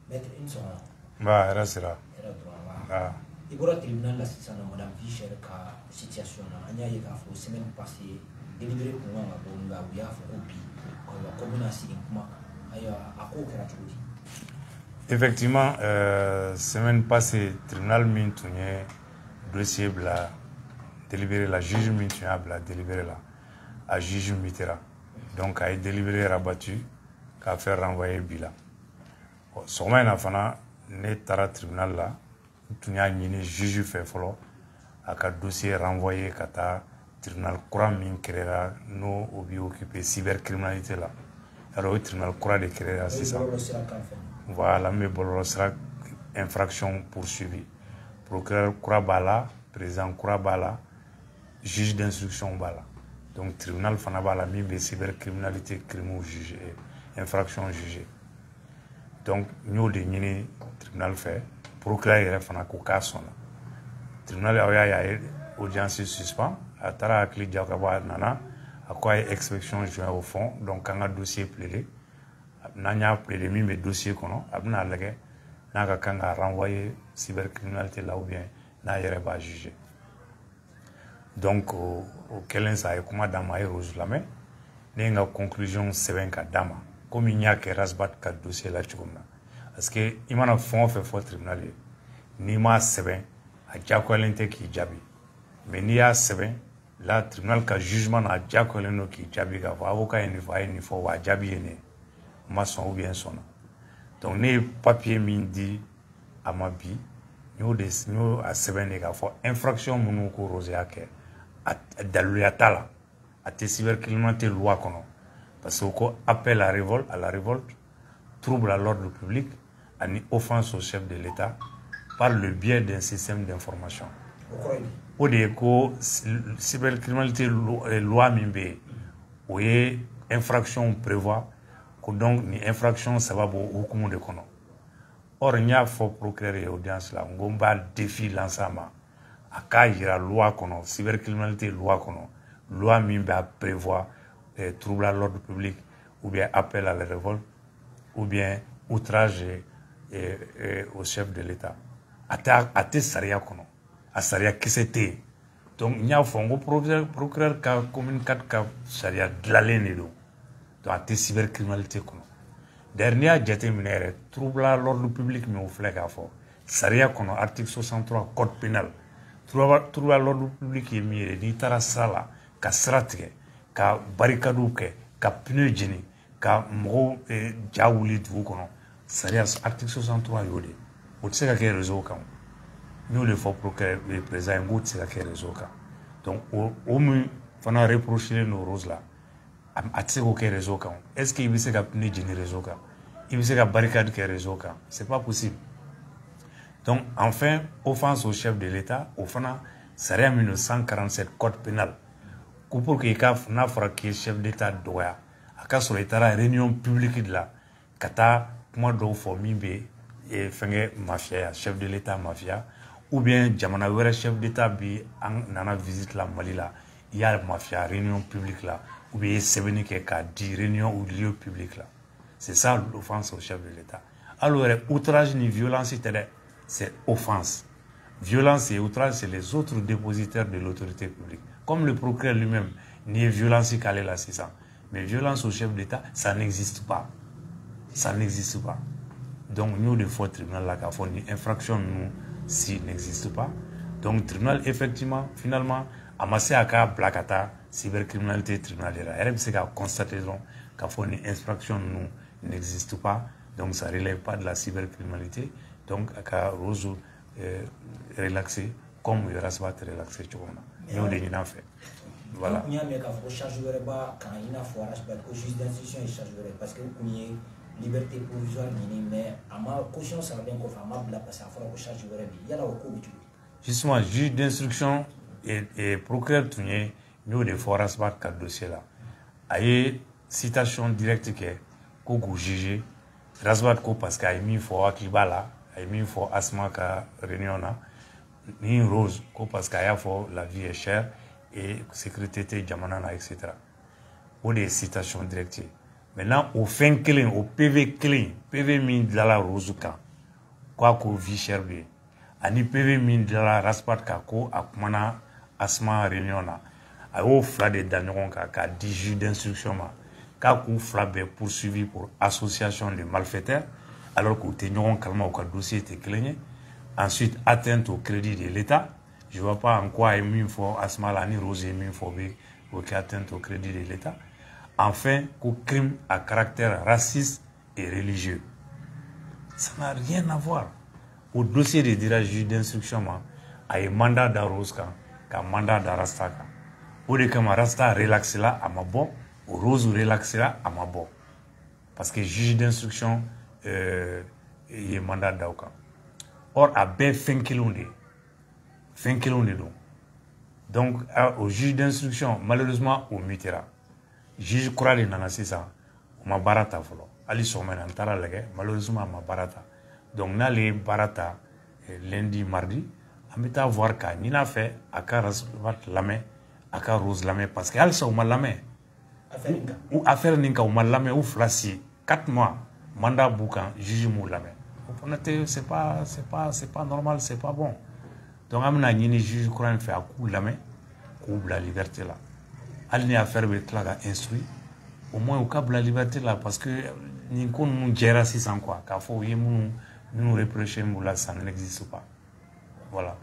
Maître Insona. Bah, era sera. Era droit. Ah. Il y a tribunal la madame Fischer ka situation na anya yi ka fo semaine passée délibéré pour moi nga où ya fo bi ko wa ko na si kuma aya ako kera tudi. Effectivement, semaine passée, tribunal mintunye dossier bla délibéré la juge mintunye bla délibéré la à juge mitera. Donc a délibéré rabattu qu'a fait renvoyer bila. Soma ina fana ne tara tribunal la tunya ñini juge fait folo aka dossier renvoyé kata tribunal courant min créera no obi occupé cybercriminalité là. Alors tribunal courant de créera c'est ça. Voilà, mais bon, sera infraction poursuivie. Procureur Kourabala, président Kourabala, juge d'instruction Bala. Donc, tribunal Fanabala, mi cybercriminalité, crime jugé, infraction jugée. Donc, nous, de Nini, tribunal fait, procureur Fanakoka sona. Tribunal a audience suspens, à Tara Akli Diakaba Nana, à quoi expression joint au fond, donc, quand un dossier plaidé. Nanya plaidé mes dossiers kono abna lage naka kanga renvoyer cybercriminalité là ou bien na yere ba juger. Donc au kelen sa kuma dama rose la mais nenga conclusion seben ka dama comme il n'y a que rasbat ka dossier là chukuma parce que imana fond fait fort tribunal ni ma seben a jakolente ki jabi mais ni a seben la tribunal ka jugement na jakoleno ki jabi ka avocat ni fo wa jabi ne maçon ou bien son. Donc, les papiers m'ont dit à ma vie, nous avons semaine infraction mon rosé à Daluatala, à tes cybercriminalité loi parce qu'on appelle à la révolte, trouble à l'ordre public, à une offense au chef de l'État par le biais d'un système d'information. Au déco, cybercriminalité loi mimbe, où infraction prévoit donc ni infraction sababu hukumu de kono. Or nya fo procureur et audience la ngomba défi l'ensemble aka yira loi kono cybercriminalité loi kono loi mimba prévoit trouble à l'ordre public ou bien appel à la révolte ou bien outrage au chef de l'État ate saria kono a saria kisete donc nya fo ngo procureur ka commune 4 ka saria dlalene do donc la cybercriminalité. Dernier jete minere trouble à l'ordre public mais au flag à fort. Saria kono article 63 code pénal. Trouble à l'ordre public est mis ni tarasala ka stratege ka barikaduke ka pneu jeni ka mo jawuli du kono. Saria article 63 yode. O tseka ke réseau kan. Nous le faut procureur le président ngo tseka ke réseau kan. Donc au mu fana reprocher nos roses là. Est-ce qu'il veut que réseau il veut que barricade que réseau c'est pas possible. Donc enfin offense au chef de l'État au fana serait 1947 code pénal pour que n'a fera que chef d'État doya aka sur l'état réunion publique de la kata moi do formimbe et fenge mafia chef de l'État mafia ou bien jamana wera chef d'État bi nana visite la Mali là il y a mafia réunion publique là ou bien c'est qu'à dire réunion ou lieu public là. C'est ça l'offense au chef de l'État. Alors, outrage ni violence, c'est offense. Violence et outrage, c'est les autres dépositaires de l'autorité publique. Comme le procureur lui-même, ni violence qu'elle est là, c'est ça. Mais violence au chef d'État, ça n'existe pas. Ça n'existe pas. Donc, nous, de fois, tribunal, là, quand une infraction, nous, si n'existe pas. Donc, tribunal, effectivement, finalement, amassé à cas, blacata, cybercriminalité tribunalaire. Elle s'est constaté qu'à une infraction nous n'existe pas, donc ça ne relève pas de la cybercriminalité, donc à Rose relaxer comme il reste pas relaxé. Nous l'avons fait. Voilà. Il y a un charge de repas quand il y a un forage au juge d'instruction et charge de repas parce que il y a liberté provisoire mais à ma caution ça va bien qu'on fasse ma blague parce qu'il faut que charge de repas il y a là au coup justement juge d'instruction et procureur Tounier nous des forages par quatre dossiers là aye citation directe que qu'on juge rasbat ko parce qu'il a mis fort akibala a mis fort asma ka réunion là ni rose ko parce qu'il a fort la vie est chère et sécurité jamanana etc. ou des citations directes Maintenant, au fin clé, au PV clé, PV min de la rozuka, quoi qu'on vit cher bien. Ani PV min de la raspat kako, akumana asma réunion na. A au fla de danyon ka 10 juges d'instruction ma. Kakou fla be poursuivi pour association de malfaiteurs, alors que tenyon calma au dossier était cligné. Ensuite, atteinte au crédit de l'État. Je ne vois pas en quoi il faut asma la ni rose il faut atteinte au crédit de l'État. Enfin, qu'au crime à caractère raciste et religieux. Ça n'a rien à voir. Au dossier de juge d'instruction, il y a un mandat d'Aroska, un mandat d'Arastaka. Au lieu que Rasta relaxe là, à ma bon, au rose relaxe là, à ma bon. Parce que juge d'instruction, il y a un mandat d'Aoka. Or, à B, fin kilomètres. Donc, au juge d'instruction, malheureusement, au mitera. Juge croit les nanasi ça, ma barata folo. Ali sommen antara lege, malheureusement ma barata. Donc na les barata lundi mardi, amita voir ka ni na fait aka rasvat lame, aka rose lame parce que alsa uma lame. Ou affaire ninka uma lame ou flasi 4 mois mandat boucan juge mou lame. Honnêtement c'est pas normal, c'est pas bon. Donc amna ni juge croit fait à coup lame, coup la liberté là. Alni affaire be tlaga instruit au moins au cas la liberté là parce que ni qu'on nous gère si sans quoi car faut y nous reprocher là ça n'existe pas. Voilà.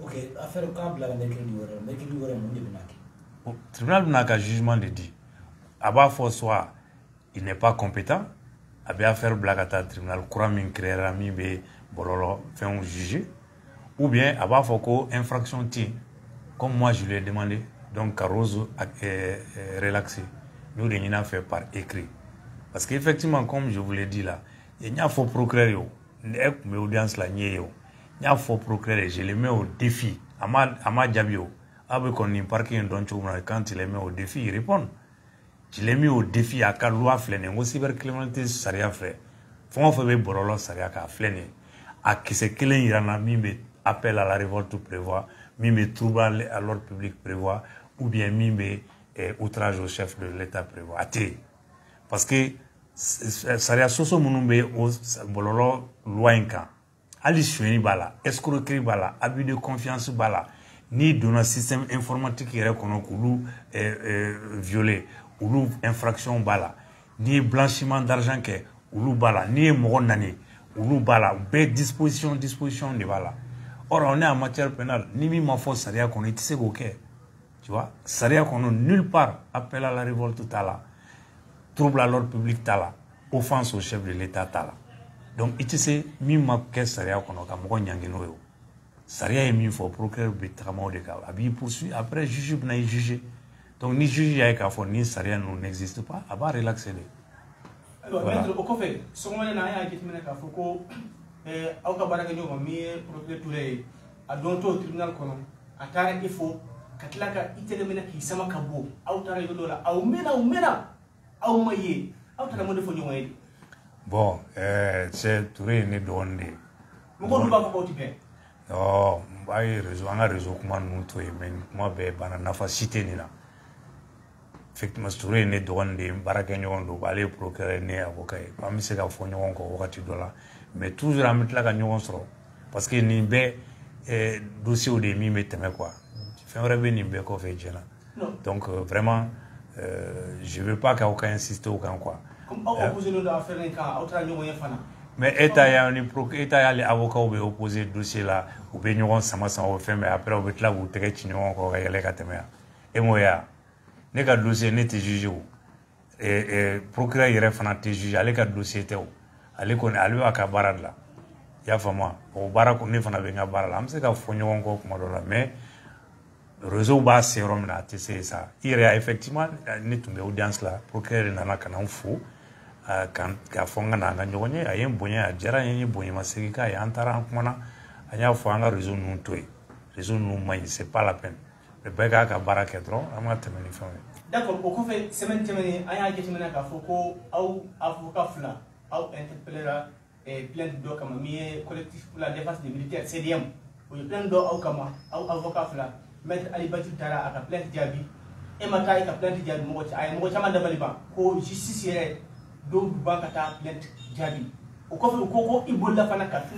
OK, affaire au cas la mercredi mon débunaki. Au tribunal n'a qu'un jugement de dit. Aba faut soit il n'est pas compétent, abe affaire blagata tribunal courant min créera mi be bololo fait un juger ou bien aba faut ko infraction ti comme moi je lui ai demandé. Donc, Caroso a relaxé. Nous, nous avons fait par écrit. Parce qu'effectivement, comme je vous l'ai dit là, il y a un faux procureur. Il y a une audience là. Il y a un faux procureur. Je les mets au défi. Ama Diabio. Avec un parking quand il les met au défi, il répond. Je les mets au défi à la loi flène. Au cybercriminalité, ça rien fait. Faut faire des borolo, ça rien qu'à flène. À qui c'est qu'il y a un appel à la révolte prévoit. Mime trouble à l'ordre public prévoit, ou bien mime outrage au chef de l'État prévoit. Parce que ça y a soso munumbe au bololo loinka. Ali sueni bala, escroquerie bala, abus de confiance bala, ni dans un système informatique qui est reconnu ou violé, ou infraction bala, ni blanchiment d'argent que ou bala, ni moronani, ou bala, ou disposition de bala. Or, on est en matière pénale. Ni mi ma force, Saria qu'on est OK. Tu vois, Saria qu'on a nulle part appel à la révolte tala, trouble à l'ordre public tala, offense au chef de l'État tala. Donc, tu sais, mi ma caisse Saria qu'on a comme nyangino. Saria est mis pour procureur betramo de cas. Abi poursuit après juge n'a jugé. Donc, ni juge y a qu'à faire ni Saria n'existe pas. À bas relaxer. Alors, maître, au fait, ce moment là, il y a qui m'a fait auka baraka nyoma mi procureur Touré a donto tribunal kono atara ifo katlaka itele mena ki sama kabo autara yodola au mena au maye autara mo defo nyoma yedi bon c'est Touré ne donde mo ko duba ko boti pe non bay réseau kuma nous to men kuma be bana nafa cité ni na effectivement Touré ne donde baraka nyoma do balé procureur ne avocat ba mi se ka fo nyoma ko wakati dola mais toujours à mettre là quand sera parce que ni be dossier au demi mais quoi fait un rêve ni be ko fait jena donc vraiment je veux pas qu'aucun insiste aucun quoi comme opposé nous à faire un cas autre nous moyen fana mais état ya ni état ya les avocats au opposé dossier là ou be nyon sama au fait mais après au bet là vous tege nyon ko ga yele ka temea et moya ne ka dossier ne te juge et procureur yere fana te juge ale ka dossier te ale ko ale aka barad la ya fama o barako ne fana be nga barala am se ka fonyo ko kuma do la mais réseau ba serum na te c'est ça il y a effectivement ne tumbe audience là procureur na kana fo kan ka fonga na nga nyonye ayem bonya jara nyenye bonya masika ya antara kuma anya fo anga réseau nous toy réseau nous mai c'est pas la peine le bega ka baraka trop ama temeni fami d'accord au fait semaine temeni aya ke temena ka fo ko au avocat fla au interpellera plainte do kama mi collectif pour la défense des militaires CDM ou plainte do au kama au avocat fla maître Ali Batil Tara aka plainte diabi e mata ka plainte diabi mo ci ay mo chama da baliba ko justice yere do ba ka ta plant jabi o ko ko ibolla fana ka fu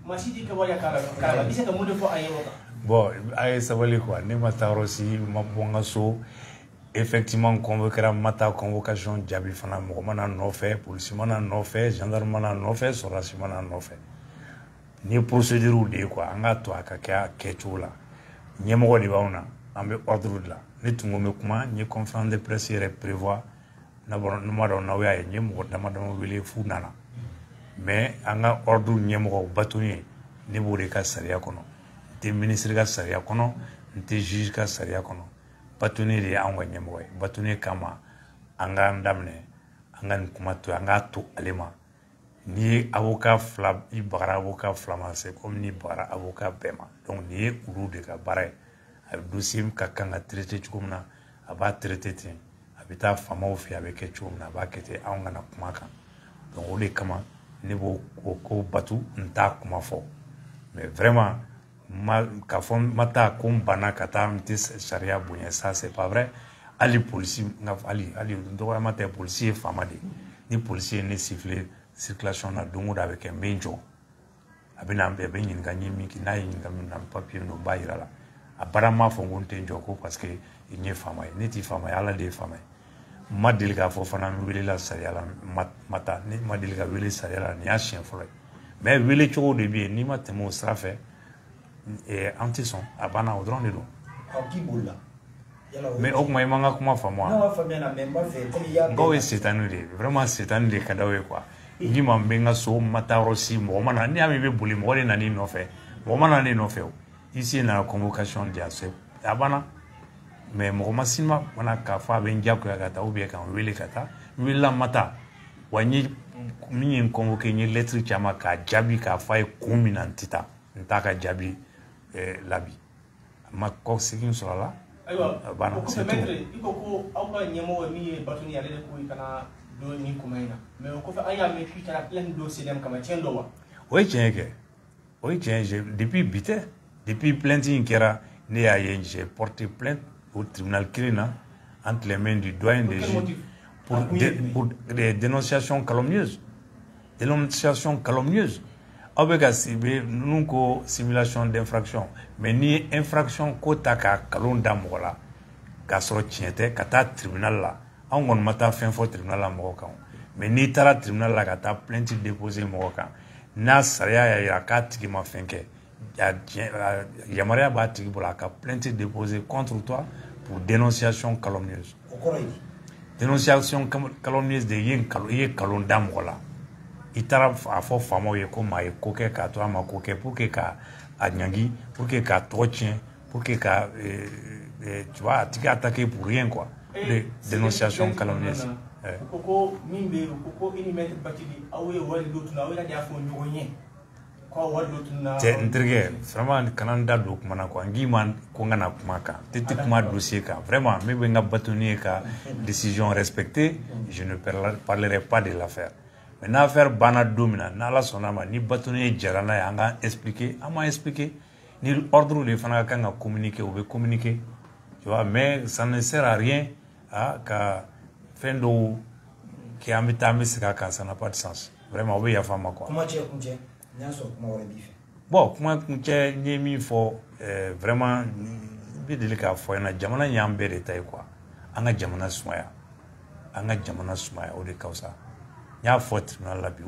masidi ka waya kala bisa ka mo de fo ayo ka bon ay sabali quoi ni mata aussi ma bonga so effectivement convoquera mata convocation jabi fana mo mana no fait police mana no fait gendarme mana no fait sorasi mana no fait ni procédure de quoi anga to aka ke chula nyemo di bauna ambe ordre de la ni tungo me kuma ni conférence de presse prévoit na bon no ma do na wa nyemo dama wele fu nana mais anga ordre nyemo batuni ni buri ka sariya kono te ministre ka sariya kono te juge ka sariya kono batuni de anga nyemo batuni kama anga ndamne anga kuma to anga to alema ni avocat fla i bara avocat flama c'est comme ni bara avocat bema donc ni ulu de ka bare a dossier ka kanga traiter chukumna aba traiter tin abita fama o fi avec chumna ba kete anga na kuma kan donc ole kama ni bo ko batu nta kuma fo mais vraiment ma ka fon mata kum bana kata mti sharia bunya ça c'est pas vrai ali policier na ali ndo mata policier fama de ni policier ni siffler circulation na dongo da avec un benjo abina ambe benyin ganyi miki na yin gamin na papier no bayira abarama fongonte njoko parce que il y fama ni ti fama ala de fama madilga fo fana wele la sariala mata ni madilga wele sariala ni a chien folo mais wele chogo de bien ni matemo strafe et anti-son abana odron de do qui boula mais au moins manga kuma fama non famille na même pas fait comme il y a go c'est annulé vraiment c'est annulé kadawe quoi ni mambenga so mata rosi mo mana ni ami be buli mo na ni no fe mo mana ni no fe ici na convocation dia c'est abana mais mo masima wana ka fa be njako ya kata obi kan wele kata wela mata wani minyin convoquer ni lettre chama ka jabi ka fa kuminantita ntaka jabi labi ma ko sikin so la aywa bana c'est tout iko ko awka nyemo mi batuni ya lele ko kana do ni kumaina mais ko fa aya me fi tara plein dossier dem kama chendo wa oui tiens depuis plainte inkera ne ya j'ai porté plainte au tribunal Kirina entre les mains du doyen des juges pour des dénonciations calomnieuses avec nous ko simulation d'infraction mais ni infraction ko taka kalonda mola ka soro tiente kata tribunal la on gon mata fin fo tribunal la mo kan mais ni tara tribunal la kata plainte déposer mo kan na saria ya ka tigi ma fenke ya maria ba tigi bola ka plainte déposer contre toi pour dénonciation calomnieuse dénonciation calomnieuse de yen kalonda mola itara afo famo ye ko mai ko ke ka to ama ko ke pour que ka anyangi pour que ka tochin pour que ka tu vois tu attaquer pour rien quoi de dénonciation calomnieuse koko mimbe koko ini mettre batili awe wali dotuna awe la diafo nyogonye ko wali dotuna te intrigue vraiment kananda do kuma ko ngi man ko ngana kuma ka tete kuma dossier ka vraiment me benga batuni ka décision respectée je ne parlerai pas de l'affaire. Mais l'affaire bana domina nala sonama ni batoni jarana ya nga expliquer ama expliquer ni ordre de fana ka communiquer ou communiquer tu vois mais ça ne sert à rien ka fendo qui amita misika ka ça n'a pas de sens vraiment oui ya fama quoi comment tu es nyaso kuma wala bife bon kuma kunche ni mi fo vraiment bi delika fo na jamana nyambe de tay quoi anga jamana sumaya o de causa ya faute dans la vie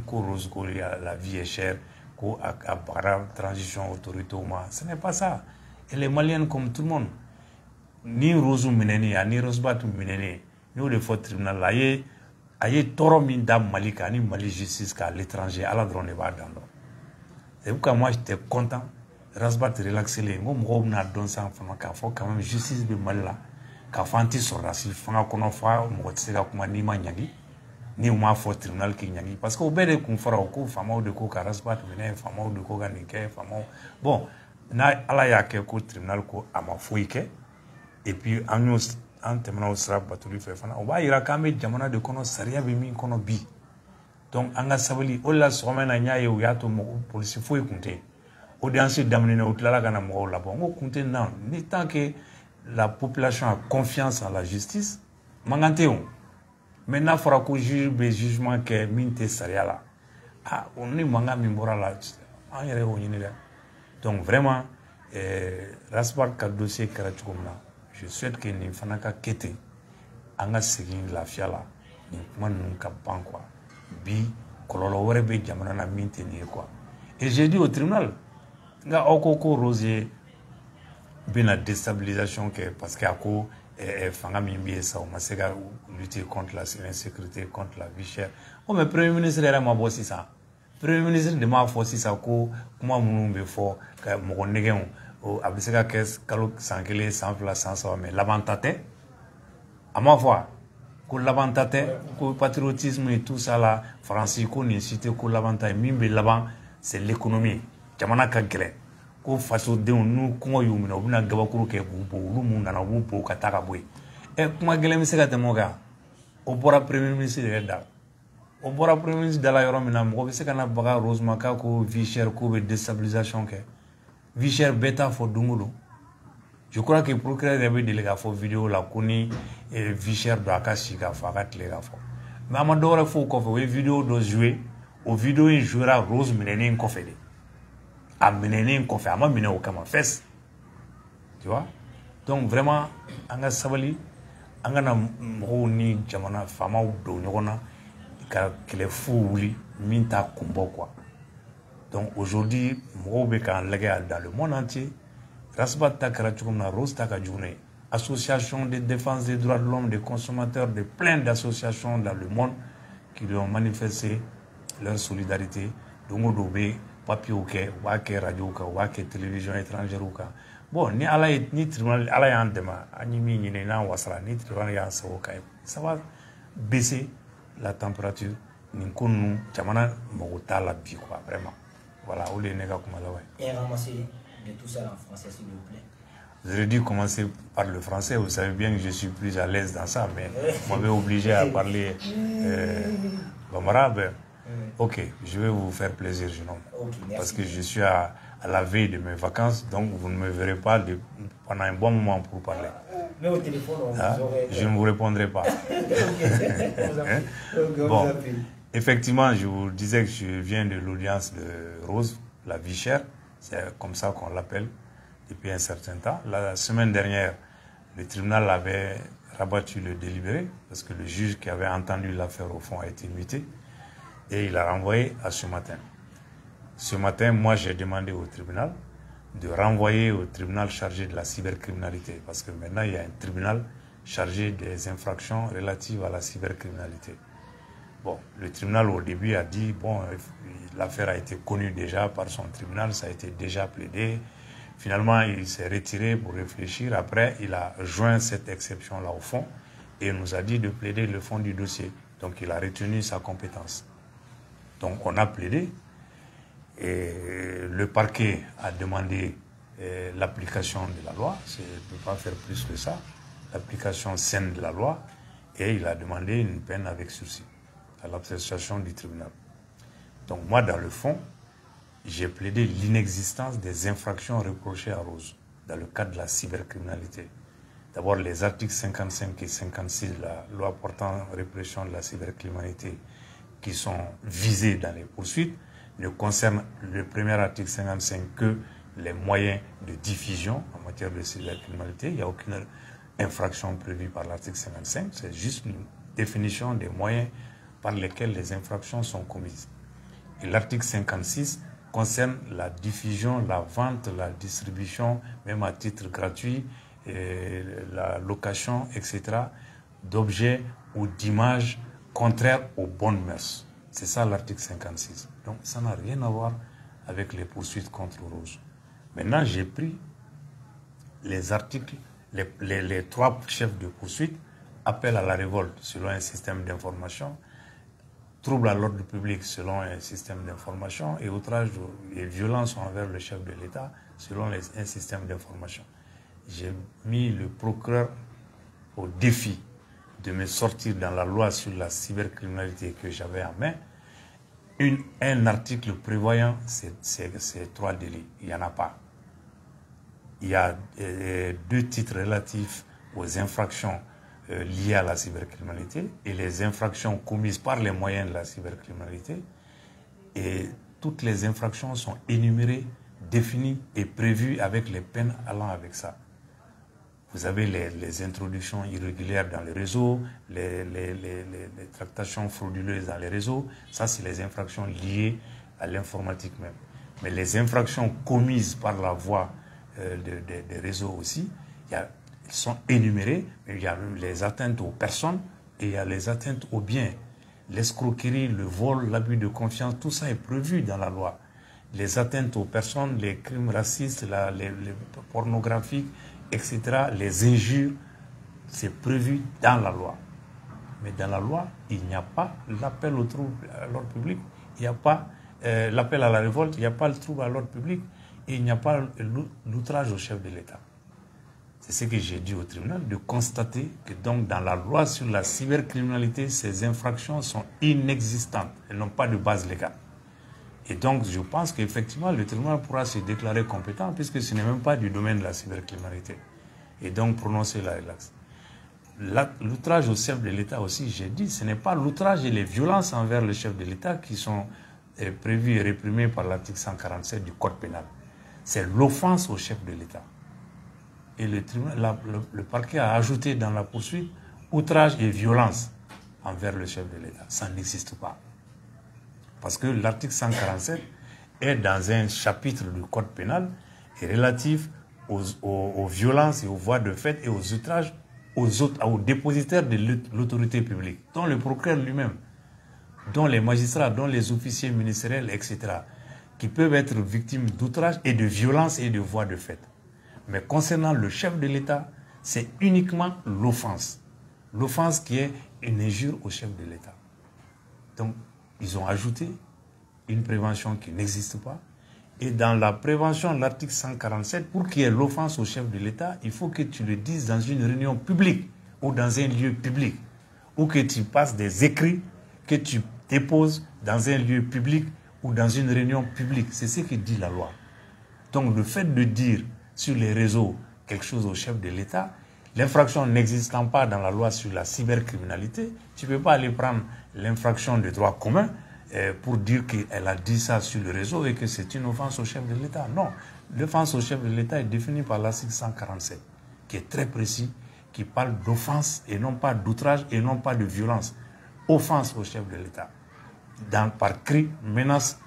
ko rose ko la vie est chère ko a bara transition autorité ce n'est pas ça et les Maliens comme tout le monde ni rose mineni ni rose bat mineni ni le faute tribunal là aye toro min da Malika ni Mali justice à l'étranger à la drone va dans c'est pourquoi moi j'étais content rasbat relaxer les mo na don sans fama ka faut quand même justice de Mali là ka fanti sur raci fanga kono fa mo tsega kuma ni manyagi ni uma fo tribunal ki nyangi parce que obere kun fara ko fama de ko karasbat vene fama de ko ganike fama bon na ala ya ke ko tribunal ko ama foike et puis en temana usra batuli fe fana o ba ira kame jamana de kono saria be min kono bi donc anga sabali o la somena nyaaye o yato mo police foi kunte audience damne na utlala kana mo la bon o kunte na ni tant que la population a confiance en la justice mangante on Maintenant, il faudra que le jugement qui est minté Sariala. Ah, on est manga mimbora là. Donc vraiment, Rasbar ka dossier Karachukumna, je souhaite que nous fanaka kete, anga segin la fiala, ni kuma nunca ban quoi. Bi, kololo werebe jamana na minté ni quoi. Et j'ai dit au tribunal, nga okoko rosier, bien la déstabilisation que parce qu'il y a quoi fanga mimbi ça on m'a lutter contre la insécurité, contre la vie chère. Oh mais premier ministre era ma bossi ça. Premier ministre de ma force ça ko kuma munu be fo ka mo negen o abiseka kes kalo sankele sans fla sans mais l'avantage à ma foi ko l'avantage ko patriotisme et tout ça là français ko ni cité ko l'avantage mimbe l'avant c'est l'économie jamana ka gele ko faso de nu ko yumina obuna gabakuru ke bu lumu nana bu bo kataka boy e kuma gele mi seka temoga o bora premier ministre de da o bora premier ministre de la yoromina mo be seka na baga rosema ka ko vie chère ko be déstabilisation ke vie chère beta fo dungulo je crois que procureur avait délégué fo vidéo la kuni vie chère do akashi ka fa ka tele ka fo mais amadora fo ko fo vidéo do jouer au vidéo il jouera rose menene ko fe de a menene ko fe ama mine o kama fes tu vois donc vraiment anga sabali anga na mo ni jamana fama do nyona ka kele fu wuli minta kumbo quoi. Donc aujourd'hui mo be kan lega dans le monde entier rasbat takara chukumna rose takajune association de défense des droits de l'homme des consommateurs de plein d'associations dans le monde qui lui ont manifesté leur solidarité donc dobe papier ou que radio ou télévision étrangère ou bon ni ala ni tribunal ala yandema animi ni na wasra ni tribunal ya so ça va baisser la température ni kunu jamana mogota la bi quoi vraiment voilà ou les nègres comme là et ramasser de tout ça en français s'il vous plaît. Vous avez dû commencer par le français, vous savez bien que je suis plus à l'aise dans ça, mais vous m'avez obligé à parler arabe. Ok, je vais vous faire plaisir, jeune homme. Okay, parce que je suis à la veille de mes vacances, donc vous ne me verrez pas pendant un bon moment pour parler. Mais au téléphone, je ne vous répondrai pas. Bon, effectivement, je vous disais que je viens de l'audience de Rose, la vie chère, c'est comme ça qu'on l'appelle depuis un certain temps. La semaine dernière, le tribunal avait rabattu le délibéré parce que le juge qui avait entendu l'affaire au fond a été muté. Et il a renvoyé à ce matin. Ce matin, moi, j'ai demandé au tribunal de renvoyer au tribunal chargé de la cybercriminalité. Parce que maintenant, il y a un tribunal chargé des infractions relatives à la cybercriminalité. Bon, le tribunal, au début, a dit, bon, l'affaire a été connue déjà par son tribunal, ça a été déjà plaidé. Finalement, il s'est retiré pour réfléchir. Après, il a joint cette exception-là au fond et nous a dit de plaider le fond du dossier. Donc, il a retenu sa compétence. Donc on a plaidé et le parquet a demandé l'application de la loi, je ne peux pas faire plus que ça, l'application saine de la loi, et il a demandé une peine avec sursis à l'appréciation du tribunal. Donc moi dans le fond, j'ai plaidé l'inexistence des infractions reprochées à Rose dans le cadre de la cybercriminalité. D'abord les articles 55 et 56 de la loi portant répression de la cybercriminalité qui sont visés dans les poursuites ne concernent le premier article 55 que les moyens de diffusion en matière de cybercriminalité. Il n'y a aucune infraction prévue par l'article 55, c'est juste une définition des moyens par lesquels les infractions sont commises. Et l'article 56 concerne la diffusion, la vente, la distribution, même à titre gratuit, et la location, etc., d'objets ou d'images contraire aux bonnes mœurs. C'est ça l'article 56. Donc ça n'a rien à voir avec les poursuites contre Rose. Maintenant, j'ai pris les articles, les trois chefs de poursuite, appel à la révolte selon un système d'information, trouble à l'ordre public selon un système d'information et outrage et violence envers le chef de l'État selon un système d'information. J'ai mis le procureur au défi de me sortir dans la loi sur la cybercriminalité que j'avais en main, un article prévoyant ces trois délits. Il n'y en a pas. Il y a deux titres relatifs aux infractions liées à la cybercriminalité et les infractions commises par les moyens de la cybercriminalité. Et toutes les infractions sont énumérées, définies et prévues avec les peines allant avec ça. Vous avez les introductions irrégulières dans les réseaux, les tractations frauduleuses dans les réseaux. Ça, c'est les infractions liées à l'informatique même. Mais les infractions commises par la voie des réseaux aussi, elles sont énumérées. Mais il y a les atteintes aux personnes et il y a les atteintes aux biens. L'escroquerie, le vol, l'abus de confiance, tout ça est prévu dans la loi. Les atteintes aux personnes, les crimes racistes, les pornographiques, etc., les injures, c'est prévu dans la loi. Mais dans la loi, il n'y a pas l'appel au trouble à l'ordre public, il n'y a pas l'appel à la révolte, il n'y a pas le trouble à l'ordre public, et il n'y a pas l'outrage au chef de l'État. C'est ce que j'ai dit au tribunal, de constater que donc dans la loi sur la cybercriminalité, ces infractions sont inexistantes, elles n'ont pas de base légale. Et donc, je pense qu'effectivement, le tribunal pourra se déclarer compétent puisque ce n'est même pas du domaine de la cybercriminalité. Et donc, prononcer la relaxe. L'outrage au chef de l'État aussi, j'ai dit, ce n'est pas l'outrage et les violences envers le chef de l'État qui sont prévues et réprimées par l'article 147 du Code pénal. C'est l'offense au chef de l'État. Et le parquet a ajouté dans la poursuite outrage et violence envers le chef de l'État. Ça n'existe pas. Parce que l'article 147 est dans un chapitre du Code pénal et relatif aux violences et aux voies de fait et aux outrages aux dépositaires de l'autorité publique, dont le procureur lui-même, dont les magistrats, dont les officiers ministériels, etc., qui peuvent être victimes d'outrages et de violences et de voies de fait. Mais concernant le chef de l'État, c'est uniquement l'offense. L'offense qui est une injure au chef de l'État. Donc, ils ont ajouté une prévention qui n'existe pas. Et dans la prévention de l'article 147, pour qu'il y ait l'offense au chef de l'État, il faut que tu le dises dans une réunion publique ou dans un lieu public, ou que tu passes des écrits que tu déposes dans un lieu public ou dans une réunion publique. C'est ce que dit la loi. Donc le fait de dire sur les réseaux quelque chose au chef de l'État, l'infraction n'existant pas dans la loi sur la cybercriminalité, tu ne peux pas aller prendre l'infraction de droit commun pour dire qu'elle a dit ça sur le réseau et que c'est une offense au chef de l'État. Non, l'offense au chef de l'État est définie par l'article 147, qui est très précis, qui parle d'offense et non pas d'outrage et non pas de violence. Offense au chef de l'État. Par cri, menace,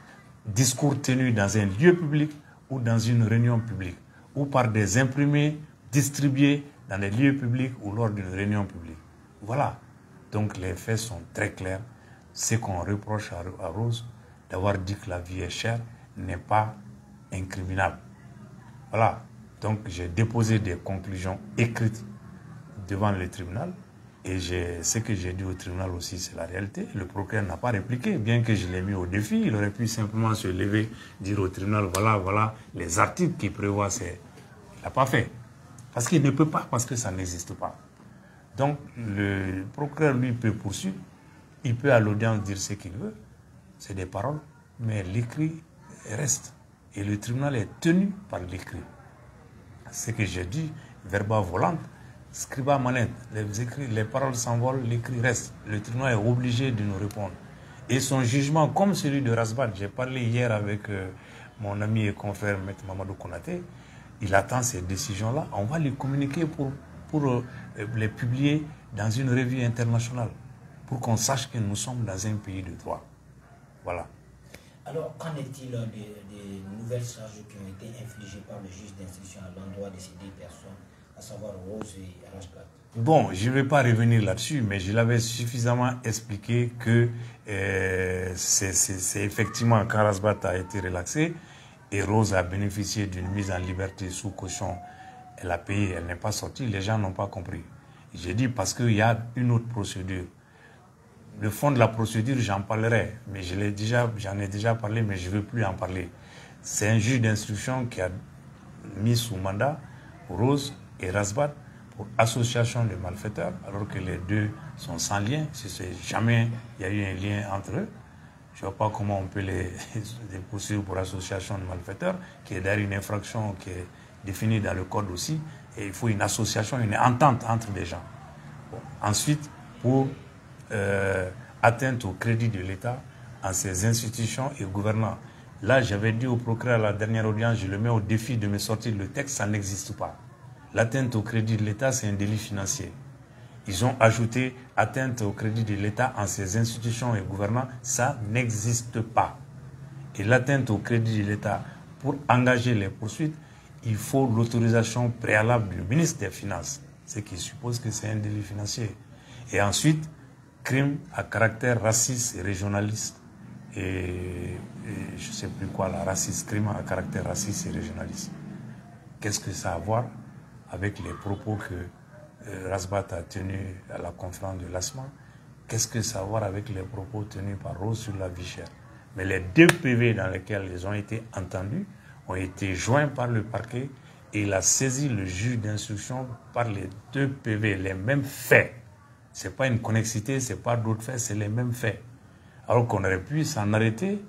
discours tenu dans un lieu public ou dans une réunion publique, ou par des imprimés distribués dans des lieux publics ou lors d'une réunion publique. Voilà. Donc les faits sont très clairs. Ce qu'on reproche à Rose, d'avoir dit que la vie est chère, n'est pas incriminable. Voilà. Donc j'ai déposé des conclusions écrites devant le tribunal. Et ce que j'ai dit au tribunal aussi, c'est la réalité. Le procureur n'a pas répliqué, bien que je l'ai mis au défi. Il aurait pu simplement se lever, dire au tribunal, voilà les articles qui prévoient ces... Il n'a pas fait. Parce qu'il ne peut pas, parce que ça n'existe pas. Donc, le procureur, lui, peut poursuivre. Il peut à l'audience dire ce qu'il veut. C'est des paroles. Mais l'écrit reste. Et le tribunal est tenu par l'écrit. Ce que j'ai dit, verba volante, scriba manent, les paroles s'envolent, l'écrit reste. Le tribunal est obligé de nous répondre. Et son jugement, comme celui de Rasbad, j'ai parlé hier avec mon ami et confrère M. Mamadou Konaté, il attend ces décisions-là. On va les communiquer pour les publier dans une revue internationale, pour qu'on sache que nous sommes dans un pays de droit. Voilà. Alors, qu'en est-il des nouvelles charges qui ont été infligées par le juge d'instruction à l'endroit de ces deux personnes, à savoir Rose et Rasbad? Bon, je ne vais pas revenir là-dessus, mais je l'avais suffisamment expliqué que c'est effectivement quand Rasbad a été relaxé et Rose a bénéficié d'une mise en liberté sous caution. Elle a payé, elle n'est pas sortie, les gens n'ont pas compris. J'ai dit parce qu'il y a une autre procédure. Le fond de la procédure, j'en parlerai, mais j'en ai déjà parlé, mais je ne veux plus en parler. C'est un juge d'instruction qui a mis sous mandat Rose et Rasbad pour association de malfaiteurs, alors que les deux sont sans lien. Si jamais il y a eu un lien entre eux, je ne vois pas comment on peut les poursuivre pour association de malfaiteurs, qui est d'ailleurs une infraction qui est définie dans le code aussi. Et il faut une association, une entente entre des gens. Bon. Ensuite, pour atteinte au crédit de l'État en ses institutions et gouvernants. Là, j'avais dit au procureur à la dernière audience, je le mets au défi de me sortir le texte, ça n'existe pas. L'atteinte au crédit de l'État, c'est un délit financier. Ils ont ajouté atteinte au crédit de l'État en ses institutions et gouvernants, ça n'existe pas. Et l'atteinte au crédit de l'État, pour engager les poursuites, il faut l'autorisation préalable du ministre des Finances, ce qui suppose que c'est un délit financier. Et ensuite, crime à caractère raciste et régionaliste. Et je ne sais plus quoi, la raciste, crime à caractère raciste et régionaliste. Qu'est-ce que ça a à voir avec les propos que Rasbat a tenus à la conférence de l'ASMA? Qu'est-ce que ça a à voir avec les propos tenus par Rose sur la vie chère? Mais les 2 PV dans lesquels ils ont été entendus ont été joints par le parquet et il a saisi le juge d'instruction par les 2 PV, les mêmes faits. Ce n'est pas une connexité, ce n'est pas d'autres faits, c'est les mêmes faits. Alors qu'on aurait pu s'en arrêter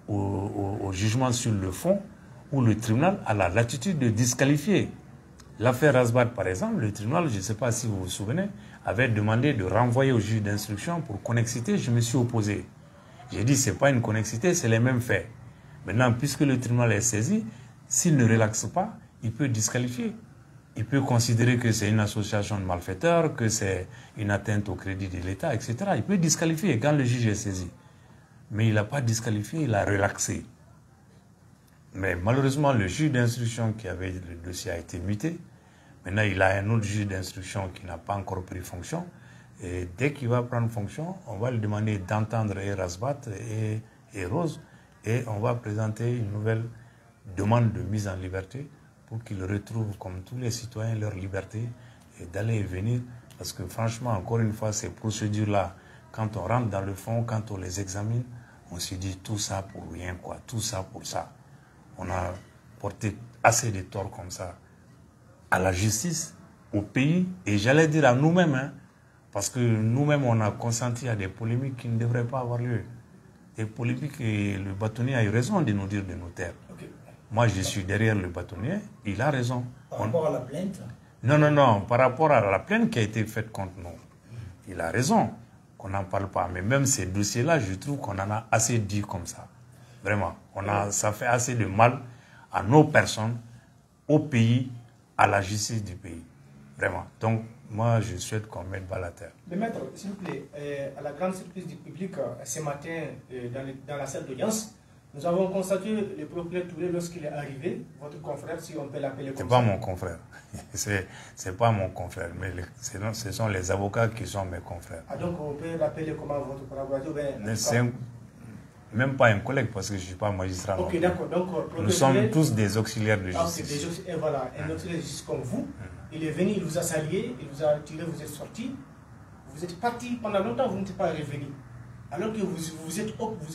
au jugement sur le fond où le tribunal a la latitude de disqualifier. L'affaire Rasbat, par exemple, le tribunal, je ne sais pas si vous vous souvenez, avait demandé de renvoyer au juge d'instruction pour connexité. Je me suis opposé. J'ai dit, ce n'est pas une connexité, c'est les mêmes faits. Maintenant, puisque le tribunal est saisi, s'il ne relaxe pas, il peut disqualifier. Il peut considérer que c'est une association de malfaiteurs, que c'est une atteinte au crédit de l'État, etc. Il peut disqualifier quand le juge est saisi. Mais il n'a pas disqualifié, il a relaxé. Mais malheureusement, le juge d'instruction qui avait le dossier a été muté. Maintenant, il a un autre juge d'instruction qui n'a pas encore pris fonction. Et dès qu'il va prendre fonction, on va lui demander d'entendre Rasbat et Rose. Et on va présenter une nouvelle demande de mise en liberté pour qu'ils retrouvent, comme tous les citoyens, leur liberté et d'aller et venir. Parce que franchement, encore une fois, ces procédures-là, quand on rentre dans le fond, quand on les examine, on se dit tout ça pour rien, quoi, tout ça pour ça. On a porté assez de torts comme ça à la justice, au pays, et j'allais dire à nous-mêmes, hein, parce que nous-mêmes, on a consenti à des polémiques qui ne devraient pas avoir lieu. Des polémiques, et le bâtonnier a eu raison de nous dire de nous taire. Okay. Moi, je suis derrière le bâtonnier, il a raison. Par rapport à la plainte? Non, par rapport à la plainte qui a été faite contre nous. Il a raison qu'on n'en parle pas. Mais même ces dossiers-là, je trouve qu'on en a assez dit comme ça. Vraiment. Ça fait assez de mal à nos personnes, au pays, à la justice du pays. Vraiment. Donc, moi, je souhaite qu'on mette balle à terre. Mais maître, s'il vous plaît, à la grande surprise du public, ce matin, dans la salle d'audience, nous avons constaté le procureur Touré lorsqu'il est arrivé, votre confrère, si on peut l'appeler comme ça. C'est pas mon confrère. C'est pas mon confrère, mais ce sont les avocats qui sont mes confrères. Ah, donc on peut l'appeler comment votre collaborateur? Même pas un collègue, parce que je ne suis pas magistrat. Ok, d'accord. Donc, nous sommes tous des auxiliaires de justice. Et voilà, un auxiliaire de justice comme vous, il est venu, il vous a salué, il vous a tiré, vous êtes sorti. Vous êtes parti pendant longtemps, vous n'êtes pas revenu. Alors que vous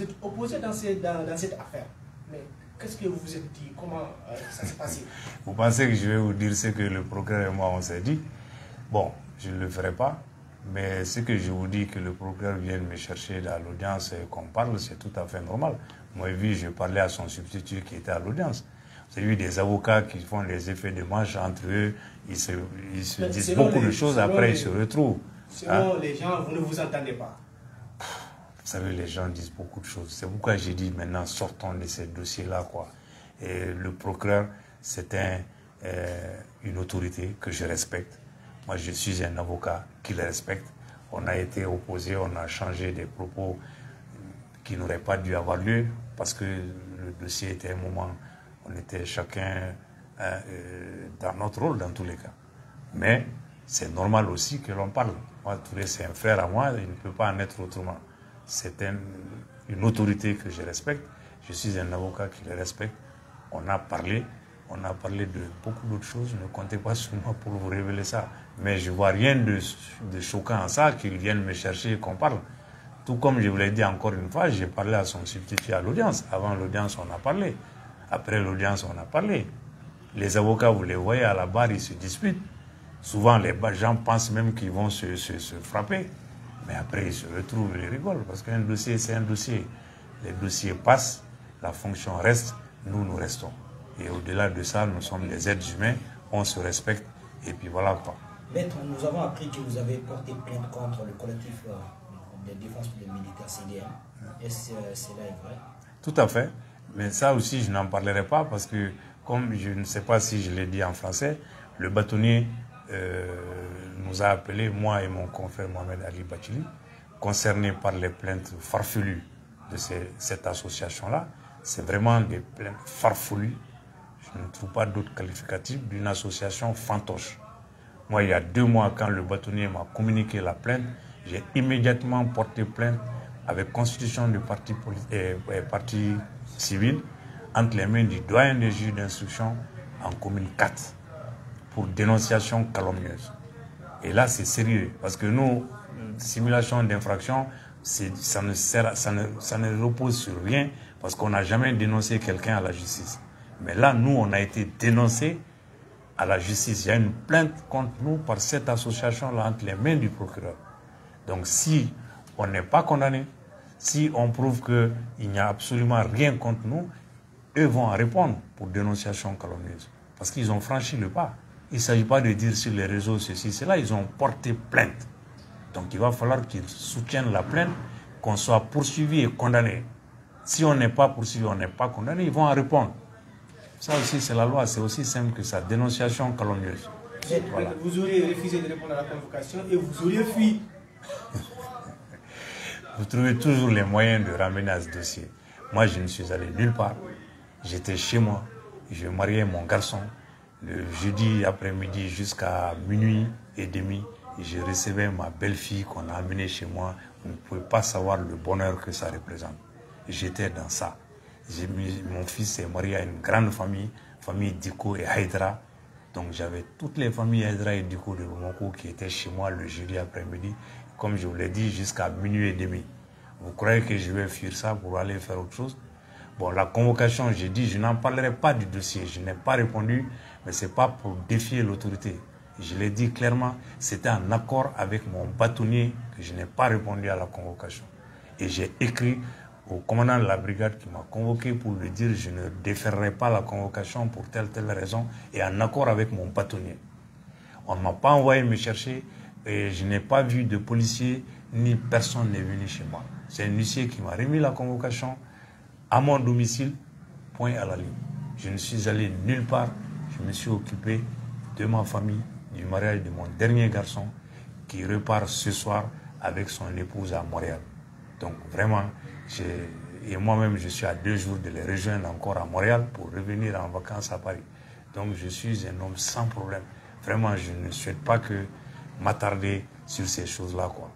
êtes opposé dans cette affaire. Mais qu'est-ce que vous vous êtes dit? Comment ça s'est passé? Vous pensez que je vais vous dire ce que le procureur et moi on s'est dit? Bon, je ne le ferai pas. Mais ce que je vous dis, que le procureur vienne me chercher à l'audience et qu'on parle, c'est tout à fait normal. Moi, je parlais à son substitut qui était à l'audience. Vous avez vu des avocats qui font des effets de manche entre eux, ils se disent beaucoup de choses, après ils se retrouvent. Sinon, les gens, vous ne vous entendez pas. Vous savez, les gens disent beaucoup de choses. C'est pourquoi j'ai dit maintenant, sortons de ces dossiers-là, quoi. Et le procureur, c'est une autorité que je respecte. Moi, je suis un avocat qui le respecte. On a été opposés, on a changé des propos qui n'auraient pas dû avoir lieu parce que le dossier était un moment, on était chacun dans notre rôle dans tous les cas. Mais c'est normal aussi que l'on parle. Moi, Touré, c'est un frère à moi, il ne peut pas en être autrement. C'est une autorité que je respecte. Je suis un avocat qui le respecte. On a parlé de beaucoup d'autres choses. Ne comptez pas sur moi pour vous révéler ça. Mais je ne vois rien de choquant en ça, qu'ils viennent me chercher et qu'on parle. Tout comme je vous l'ai dit encore une fois, j'ai parlé à son substitut à l'audience. Avant l'audience, on a parlé. Après l'audience, on a parlé. Les avocats, vous les voyez à la barre, ils se disputent. Souvent, les gens pensent même qu'ils vont se frapper. Mais après, ils se retrouvent, ils rigolent. Parce qu'un dossier, c'est un dossier. Les dossiers passent, la fonction reste, nous restons. Et au-delà de ça, nous sommes des êtres humains, on se respecte, et puis voilà quoi. Maître, nous avons appris que vous avez porté plainte contre le collectif de défense des militaires CDM. Est-ce que cela est vrai? Tout à fait. Mais ça aussi, je n'en parlerai pas parce que, comme je ne sais pas si je l'ai dit en français, le bâtonnier nous a appelés, moi et mon confrère Mohamed Ali Bachili, concernés par les plaintes farfelues de cette association-là. C'est vraiment des plaintes farfelues. Je ne trouve pas d'autres qualificatifs d'une association fantoche. Moi, il y a 2 mois, quand le bâtonnier m'a communiqué la plainte, j'ai immédiatement porté plainte avec constitution du parti civil entre les mains du doyen des juges d'instruction en commune 4 pour dénonciation calomnieuse. Et là, c'est sérieux parce que nous, simulation d'infraction, ça ne repose sur rien parce qu'on n'a jamais dénoncé quelqu'un à la justice. Mais là, nous, on a été dénoncés à la justice. Il y a une plainte contre nous par cette association-là entre les mains du procureur. Donc si on n'est pas condamné, si on prouve qu'il n'y a absolument rien contre nous, eux vont en répondre pour dénonciation calomnieuse. Parce qu'ils ont franchi le pas. Il ne s'agit pas de dire sur les réseaux ceci, cela, ils ont porté plainte. Donc il va falloir qu'ils soutiennent la plainte, qu'on soit poursuivi et condamné. Si on n'est pas poursuivi, on n'est pas condamné, ils vont en répondre. Ça aussi, c'est la loi, c'est aussi simple que ça. Dénonciation calomnieuse. Voilà. Vous auriez refusé de répondre à la convocation et vous auriez fui. Vous trouvez toujours les moyens de ramener à ce dossier. Moi, je ne suis allé nulle part. J'étais chez moi. Je mariais mon garçon. Le jeudi après-midi jusqu'à minuit et demi, je recevais ma belle-fille qu'on a amenée chez moi. Vous ne pouvez pas savoir le bonheur que ça représente. J'étais dans ça. Mon fils est marié à une grande famille Diko et Haïdra. Donc j'avais toutes les familles Haïdra et Diko de Bamako qui étaient chez moi le jeudi après-midi, comme je vous l'ai dit, jusqu'à minuit et demi. Vous croyez que je vais fuir ça pour aller faire autre chose? Bon, la convocation, j'ai dit, je n'en parlerai pas du dossier. Je n'ai pas répondu, mais ce n'est pas pour défier l'autorité. Je l'ai dit clairement, c'était en accord avec mon bâtonnier que je n'ai pas répondu à la convocation. Et j'ai écrit au commandant de la brigade qui m'a convoqué pour lui dire je ne déférerai pas la convocation pour telle raison et en accord avec mon bâtonnier. On ne m'a pas envoyé me chercher et je n'ai pas vu de policier ni personne n'est venu chez moi. C'est un huissier qui m'a remis la convocation à mon domicile, point à la ligne. Je ne suis allé nulle part, je me suis occupé de ma famille, du mariage de mon dernier garçon qui repart ce soir avec son épouse à Montréal. Donc vraiment, et moi-même je suis à 2 jours de les rejoindre encore à Montréal pour revenir en vacances à Paris. Donc je suis un homme sans problème. Vraiment, je ne souhaite pas que m'attarder sur ces choses-là, quoi.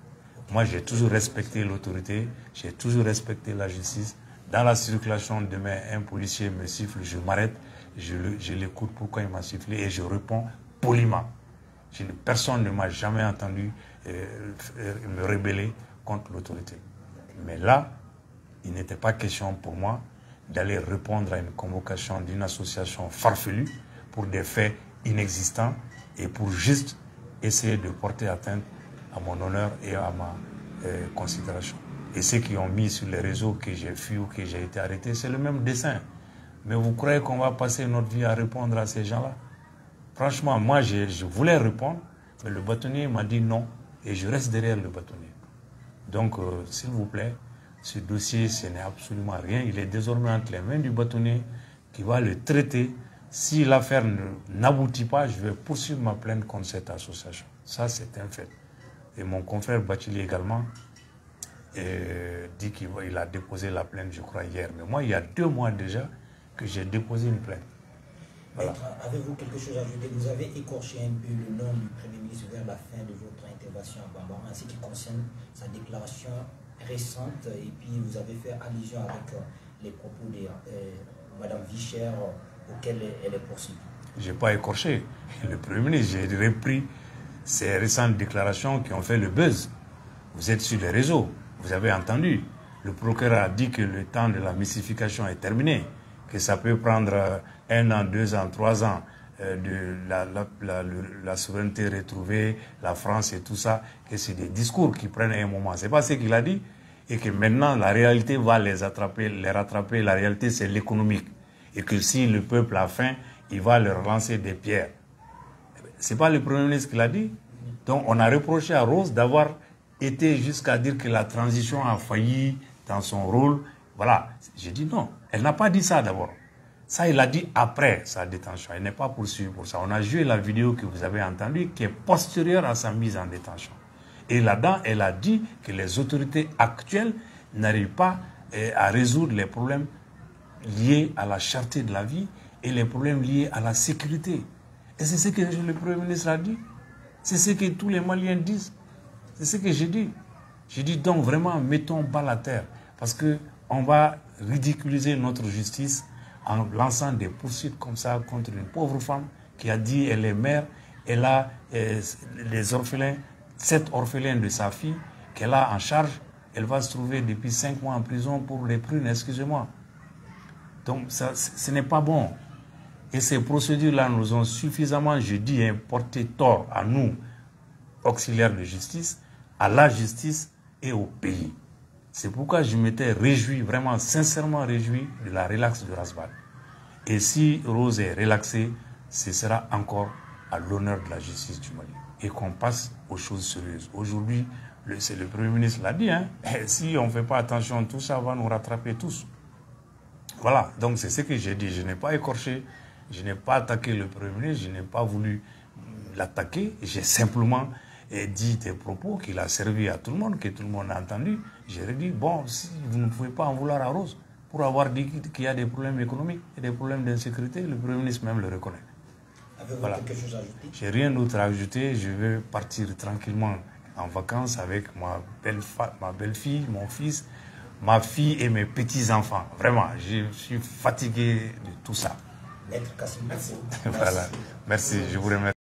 Moi, j'ai toujours respecté l'autorité, j'ai toujours respecté la justice. Dans la circulation, demain, un policier me siffle, je m'arrête, je l'écoute pourquoi il m'a sifflé et je réponds poliment. Personne ne m'a jamais entendu me rebeller contre l'autorité. Mais là, il n'était pas question pour moi d'aller répondre à une convocation d'une association farfelue pour des faits inexistants et pour juste essayer de porter atteinte à mon honneur et à ma considération. Et ceux qui ont mis sur les réseaux que j'ai fui ou que j'ai été arrêté, c'est le même dessin. Mais vous croyez qu'on va passer notre vie à répondre à ces gens-là? Franchement, moi, je voulais répondre, mais le bâtonnier m'a dit non, et je reste derrière le bâtonnier. Donc, s'il vous plaît, ce dossier, ce n'est absolument rien. Il est désormais entre les mains du bâtonnier qui va le traiter. Si l'affaire n'aboutit pas, je vais poursuivre ma plainte contre cette association. Ça, c'est un fait. Et mon confrère Bachili également dit qu'il a déposé la plainte, je crois, hier. Mais moi, il y a 2 mois déjà que j'ai déposé une plainte. Voilà. Avez-vous quelque chose à ajouter? Vous avez écorché un peu le nom du Premier ministre vers la fin de votre intervention à Bambara, en ce qui concerne sa déclaration récente, et puis vous avez fait allusion avec les propos de Mme Vichère auxquels elle est poursuivie. Je n'ai pas écorché le Premier ministre, j'ai repris ces récentes déclarations qui ont fait le buzz. Vous êtes sur les réseaux, vous avez entendu. Le procureur a dit que le temps de la mystification est terminé, que ça peut prendre 1 an, 2 ans, 3 ans de la souveraineté retrouvée, la France et tout ça, que c'est des discours qui prennent un moment. Ce n'est pas ce qu'il a dit. Et que maintenant, la réalité va les rattraper. La réalité, c'est l'économique. Et que si le peuple a faim, il va leur lancer des pierres. C'est pas le Premier ministre qui l'a dit. Donc on a reproché à Rose d'avoir été jusqu'à dire que la transition a failli dans son rôle. Voilà. J'ai dit non. Elle n'a pas dit ça d'abord. Ça, il l'a dit après sa détention. Elle n'est pas poursuivie pour ça. On a joué la vidéo que vous avez entendue qui est postérieure à sa mise en détention. Et là-dedans, elle a dit que les autorités actuelles n'arrivent pas à résoudre les problèmes liés à la cherté de la vie et les problèmes liés à la sécurité. Et c'est ce que le Premier ministre a dit. C'est ce que tous les Maliens disent. C'est ce que j'ai dit. J'ai dit donc vraiment, mettons balle à terre. Parce qu'on va ridiculiser notre justice en lançant des poursuites comme ça contre une pauvre femme qui a dit elle est mère, elle a les orphelins, 7 orphelins de sa fille qu'elle a en charge. Elle va se trouver depuis 5 mois en prison pour les prunes, excusez-moi. Donc ça, ce n'est pas bon. Et ces procédures-là nous ont suffisamment, je dis, porté tort à nous, auxiliaires de justice, à la justice et au pays. C'est pourquoi je m'étais réjoui, vraiment sincèrement réjoui de la relaxe de Rasbal. Et si Rose est relaxée, ce sera encore à l'honneur de la justice du Mali. Et qu'on passe aux choses sérieuses. Aujourd'hui, c'est le Premier ministre l'a dit, si on ne fait pas attention, tout ça va nous rattraper tous. Voilà, donc c'est ce que j'ai dit. Je n'ai pas écorché, je n'ai pas attaqué le Premier ministre, je n'ai pas voulu l'attaquer. J'ai simplement dit des propos qu'il a servi à tout le monde, que tout le monde a entendu. J'ai dit, bon, si vous ne pouvez pas en vouloir à Rose pour avoir dit qu'il y a des problèmes économiques et des problèmes d'insécurité, le Premier ministre même le reconnaît. Avez-vous quelque chose à ajouter? J'ai rien d'autre à ajouter. Je vais partir tranquillement en vacances avec ma belle-fille, mon fils, ma fille et mes petits-enfants. Vraiment, je suis fatigué de tout ça. Maître Kassim, merci. Voilà. Merci, je vous remercie.